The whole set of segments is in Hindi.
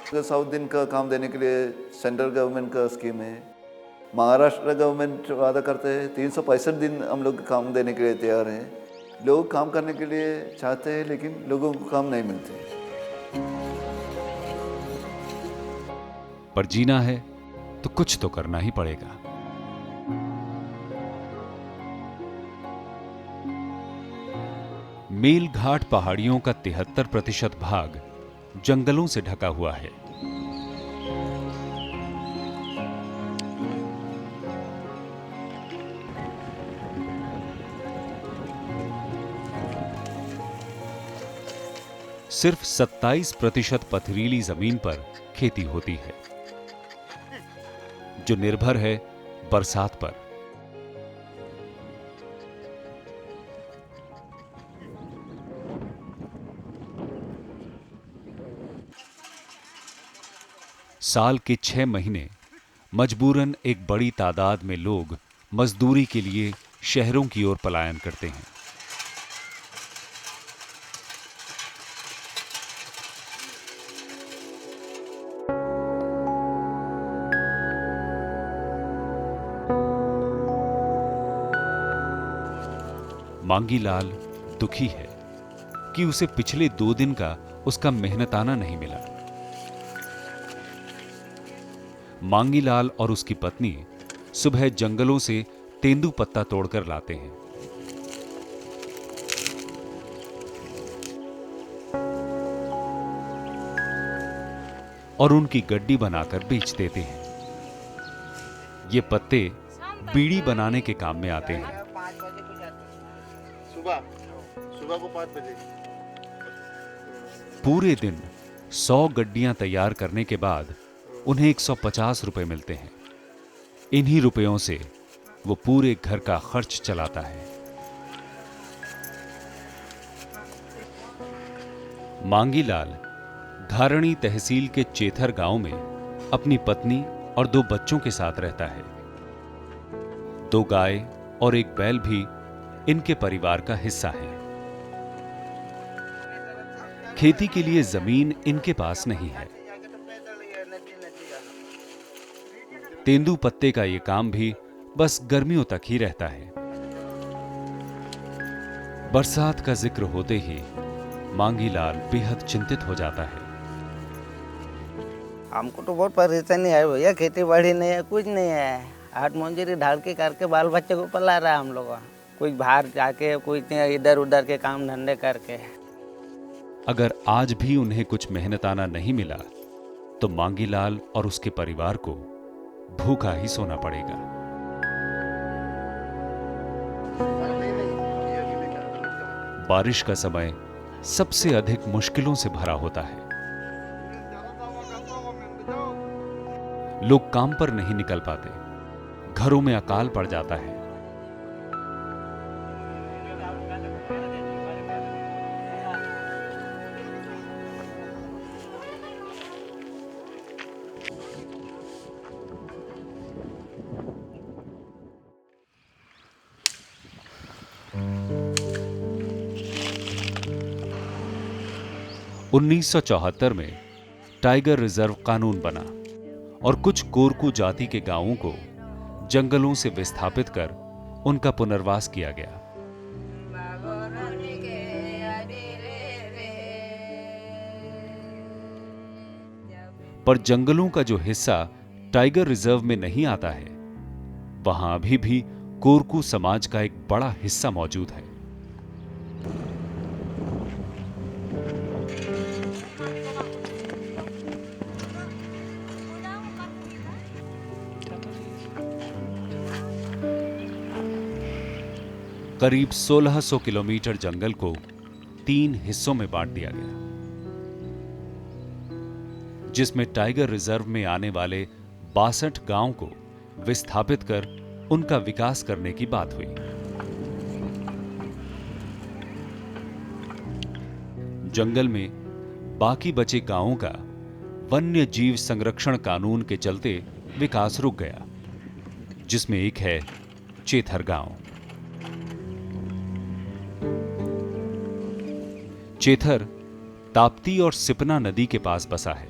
100 दिन का काम देने के लिए सेंट्रल गवर्नमेंट का स्कीम है। महाराष्ट्र गवर्नमेंट वादा करते हैं 365 दिन हम लोग काम देने के लिए तैयार हैं। लोग काम करने के लिए चाहते हैं लेकिन लोगों को काम नहीं मिलते। पर जीना है तो कुछ तो करना ही पड़ेगा। मेलघाट पहाड़ियों का 73% भाग जंगलों से ढका हुआ है। सिर्फ 27% पथरीली जमीन पर खेती होती है, जो निर्भर है बरसात पर। साल के 6 महीने मजबूरन एक बड़ी तादाद में लोग मजदूरी के लिए शहरों की ओर पलायन करते हैं। मांगीलाल दुखी है कि उसे पिछले 2 दिन का उसका मेहनताना नहीं मिला। मांगीलाल और उसकी पत्नी सुबह जंगलों से तेंदू पत्ता तोड़कर लाते हैं। और उनकी गड्डी बनाकर बेच देते हैं। ये पत्ते बीड़ी बनाने के काम में आते हैं। सुबह को 5 बजे पूरे दिन 100 गड्डियां तैयार करने के बाद उन्हें 150 रुपए मिलते हैं। इन्हीं रुपयों से वो पूरे घर का खर्च चलाता है। मांगीलाल घारणी तहसील के चेथर गांव में अपनी पत्नी और 2 बच्चों के साथ रहता है। 2 गाय और 1 बैल भी इनके परिवार का हिस्सा है। खेती के लिए जमीन इनके पास नहीं है। तेंदू पत्ते का यह काम भी बस गर्मियों तक ही रहता है। बरसात का जिक्र होते ही मांगीलाल बेहद चिंतित हो जाता है। हमको तो बहुत परेशानी है भैया, खेती बाड़ी नहीं है, कुछ नहीं है। हाथ मंजूरी ढाल के करके बाल बच्चे को पला रहा है हम लोग। कुछ बाहर जाके, कुछ इधर उधर के काम धंधे करके। अगर आज भी उन्हें कुछ मेहनताना नहीं मिला तो मांगीलाल और उसके परिवार को भूखा ही सोना पड़ेगा। बारिश का समय सबसे अधिक मुश्किलों से भरा होता है। लोग काम पर नहीं निकल पाते, घरों में अकाल पड़ जाता है। उन्नीस 1974 में टाइगर रिजर्व कानून बना और कुछ कोरकू जाति के गांवों को जंगलों से विस्थापित कर उनका पुनर्वास किया गया। पर जंगलों का जो हिस्सा टाइगर रिजर्व में नहीं आता है, वहां अभी भी कोरकू समाज का एक बड़ा हिस्सा मौजूद है। करीब 1600 किलोमीटर जंगल को 3 हिस्सों में बांट दिया गया, जिसमें टाइगर रिजर्व में आने वाले 62 गांव को विस्थापित कर उनका विकास करने की बात हुई। जंगल में बाकी बचे गांवों का वन्य जीव संरक्षण कानून के चलते विकास रुक गया, जिसमें एक है चेथर गांव। चेथर ताप्ती और सिपना नदी के पास बसा है।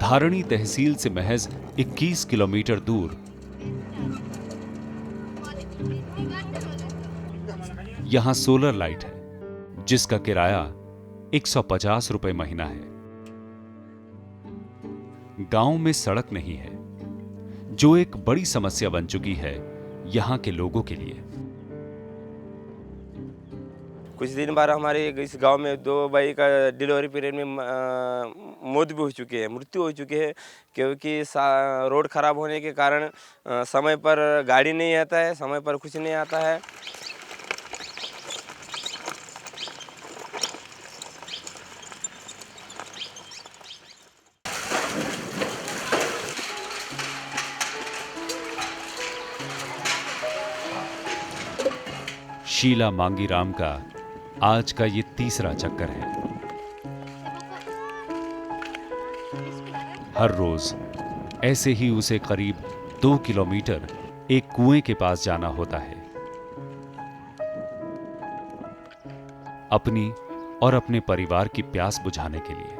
धारणी तहसील से महज 21 किलोमीटर दूर यहां सोलर लाइट है, जिसका किराया 150 रुपए महीना है। गांव में सड़क नहीं है, जो एक बड़ी समस्या बन चुकी है यहां के लोगों के लिए। कुछ दिन बाद हमारे इस गांव में 2 भाई का डिलीवरी पीरियड में मौत भी हो चुकी है, मृत्यु हो चुकी है, क्योंकि रोड खराब होने के कारण समय पर गाड़ी नहीं आता है, समय पर कुछ नहीं आता है। शीला मांगीराम का आज का ये तीसरा चक्कर है। हर रोज ऐसे ही उसे करीब 2 किलोमीटर एक कुएं के पास जाना होता है, अपनी और अपने परिवार की प्यास बुझाने के लिए।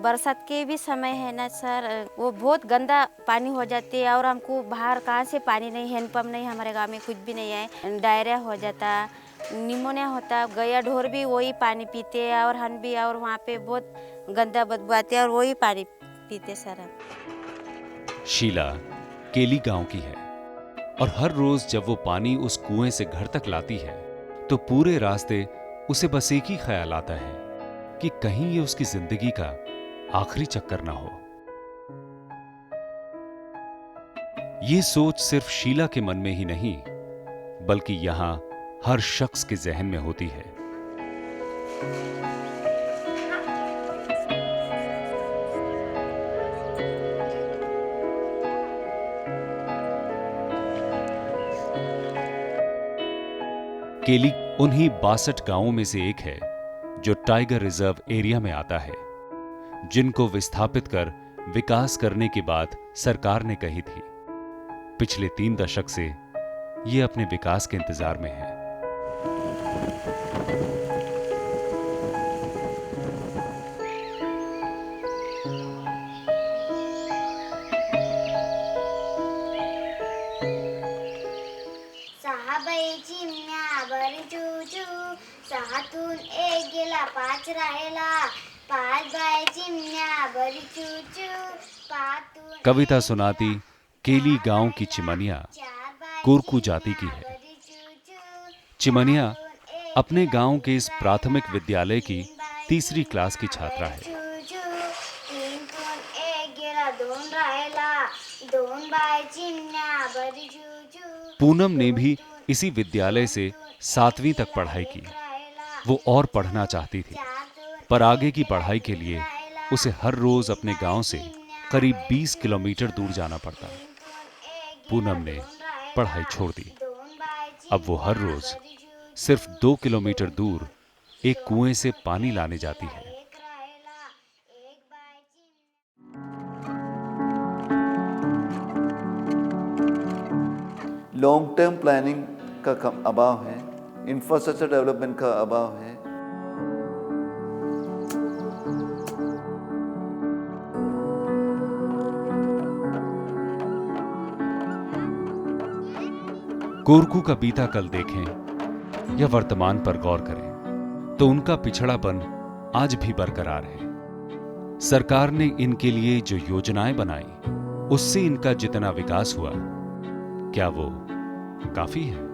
बरसात के भी समय है ना सर, वो बहुत गंदा पानी हो जाती है और हमको बाहर कहाँ से पानी नहीं, हैंडपम्प नहीं, हमारे गांव में कुछ भी नहीं है। डायरिया हो जाता, निमोनिया होता, गया ढोर भी वही पानी पीते हैं और हम भी, और वहाँ पे बहुत गंदा बदबू आती है और वही पानी पीते सर हम। शीला केली गांव की है और हर रोज जब वो पानी उस कुएं से घर तक लाती है तो पूरे रास्ते उसे बस एक ही ख्याल आता है कि कहीं ये उसकी जिंदगी का आखिरी चक्कर ना हो। ये सोच सिर्फ शीला के मन में ही नहीं, बल्कि यहां हर शख्स के जहन में होती है। केली उन्हीं 62 गांवों में से एक है जो टाइगर रिजर्व एरिया में आता है, जिनको विस्थापित कर विकास करने की बात सरकार ने कही थी। पिछले 3 दशक से ये अपने विकास के इंतजार में है। सहाबाई चिमण्या बरी चूचू, 6तून 1 गेला 5 राहिला, 5 बाय चिमण्या बरी चूचू, 5तून कविता सुनाती केली गांव की चिमनिया कोरकू जाति की है। चिमनिया अपने गांव के इस प्राथमिक विद्यालय की 3री क्लास की छात्रा है। 3तून 1 गेला 2 राहिला, 2 बाय चिमण्या बरी चूचू। पूनम ने भी इसी विद्यालय से 7वीं तक पढ़ाई की। वो और पढ़ना चाहती थी, पर आगे की पढ़ाई के लिए उसे हर रोज अपने गांव से करीब 20 किलोमीटर दूर जाना पड़ता। पूनम ने पढ़ाई छोड़ दी। अब वो हर रोज सिर्फ 2 किलोमीटर दूर एक कुएं से पानी लाने जाती है। लॉन्ग टर्म प्लानिंग का अभाव है, इंफ्रास्ट्रक्चर डेवलपमेंट का अभाव है। कोरकू का बीता कल देखें या वर्तमान पर गौर करें तो उनका पिछड़ापन आज भी बरकरार है। सरकार ने इनके लिए जो योजनाएं बनाई, उससे इनका जितना विकास हुआ, क्या वो काफी है?